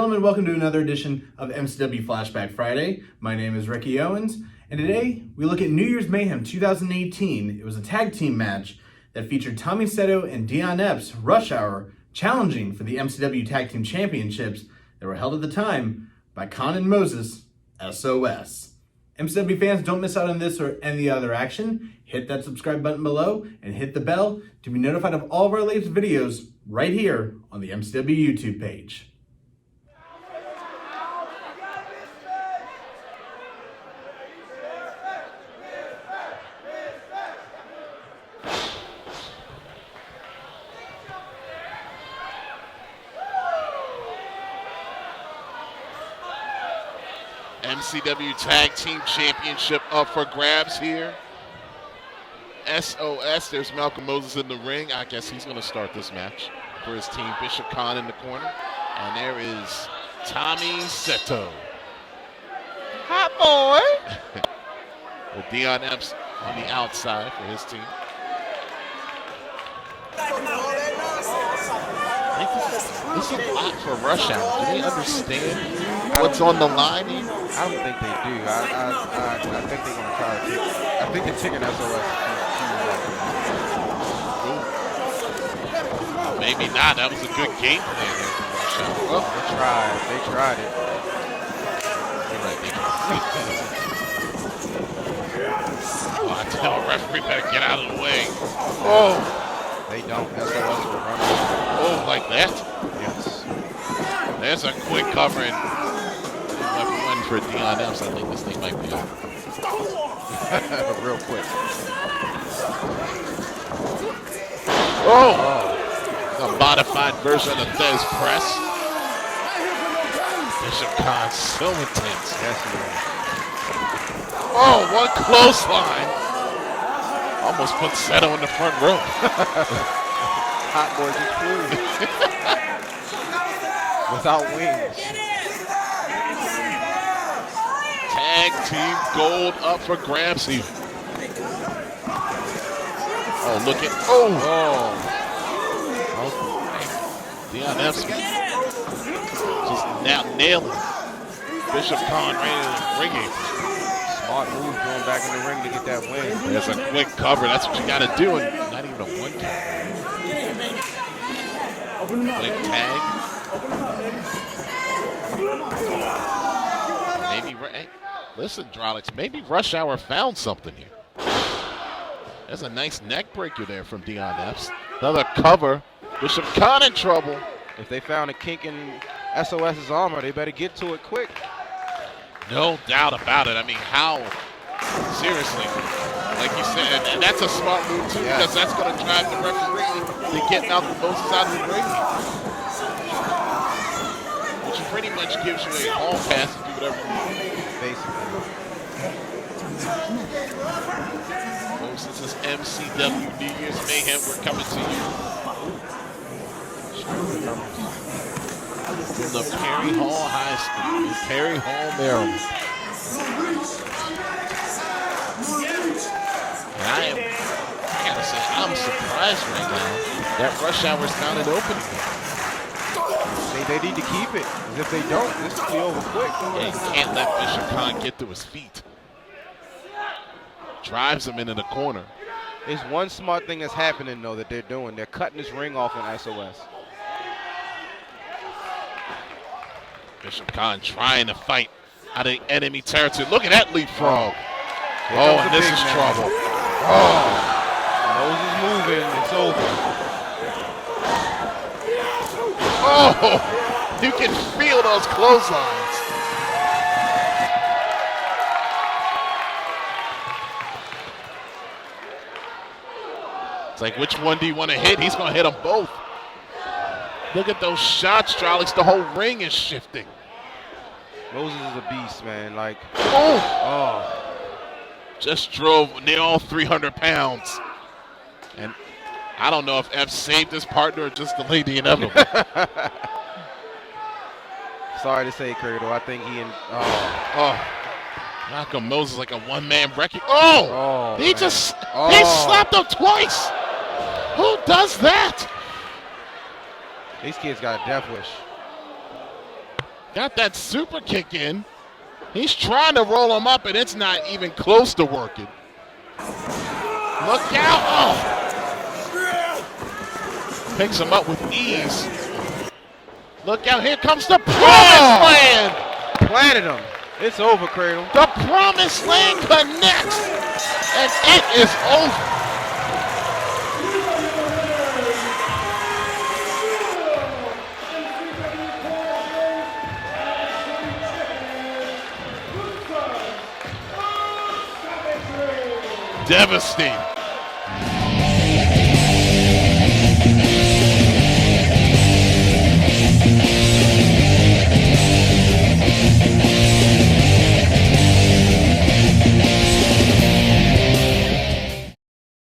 gentlemen, welcome to another edition of MCW Flashback Friday. My name is Ricky Owens, and today we look at New Year's Mayhem 2018. It was a tag team match that featured Tommy Seto and Deion Epps, Rush Hour, challenging for the MCW Tag Team Championships that were held at the time by Kaun and Moses, SOS. MCW fans, don't miss out on this or any other action. Hit that subscribe button below and hit the bell to be notified of all of our latest videos right here on the MCW YouTube page. MCW Tag Team Championship up for grabs here. SOS, there's Malcolm Moses in the ring. I guess he's going to start this match for his team. Bishop Kaun in the corner. And there is Tommy Seto. Hot boy! With Deion Epps on the outside for his team. I think this is a lot for Rush Hour. Do they understand what's on the line here? I don't think they do. I think they're going to try to kick. I think they're kicking SOS. Maybe not. That was a good game plan there from Rush Hour. Well, they tried it. You're right, oh, I tell a referee better get out of the way. Oh. They don't. SOS will run. Oh, like that? Yes. There's a quick cover and one for Deion Epps. I think this thing might be over. Real quick. Oh! A modified version of the Thez press. Bishop Kaun so intense. Yes, he is. Oh, one clothesline. Almost put Seto in the front row. Hot boys is food. Without wings. Tag team gold up for grabs here. Oh, look at. Oh. Deion Epps just now nailing Bishop Kaun right in the ring apron. Smart move going back in the ring to get that win. There's a quick cover. That's what you got to do. And not even a one count. Quick tag. Maybe, hey, listen, Drolix, maybe Rush Hour found something here. There's a nice neck breaker there from Deion Epps. Another cover. Bishop Kaun in trouble. If they found a kink in SOS's armor, they better get to it quick. No doubt about it. I mean, how? Seriously. Like you said, and that's a smart move, too, because that's going to drive the referee to get Malcolm Moses out of the ring. Which pretty much gives you a hall pass to do whatever you want. Basically. This is MCW New Year's Mayhem. We're coming to you from the Perry Hall High School in Perry Hall, Maryland. And I gotta say, I'm surprised right now that Rush Hour's found it open again. They need to keep it, because if they don't, this will be over quick. Yeah, you can't let Bishop Kaun get to his feet. Drives him into the corner. There's one smart thing that's happening, though, that they're doing. They're cutting his ring off on SOS. Bishop Kaun trying to fight out of enemy territory. Look at that leapfrog. Oh, and this is trouble. Oh. Moses moving. It's over. Oh, you can feel those clotheslines. It's like, which one do you want to hit? He's going to hit them both. Look at those shots, Charlie. The whole ring is shifting. Moses is a beast, man. Like, just drove near all 300 pounds. And I don't know if Epps saved his partner or just delayed the inevitable. Sorry to say, Curto. I think he and Malcolm Moses like a one-man wrecking. He slapped him twice. Who does that? These kids got a death wish. Got that super kick in. He's trying to roll him up, and it's not even close to working. Look out! Oh. Picks him up with ease. Look out, here comes the Promised Land! Planted him. It's over, Cradle. The Promised Land connects, and it is over. Devastating.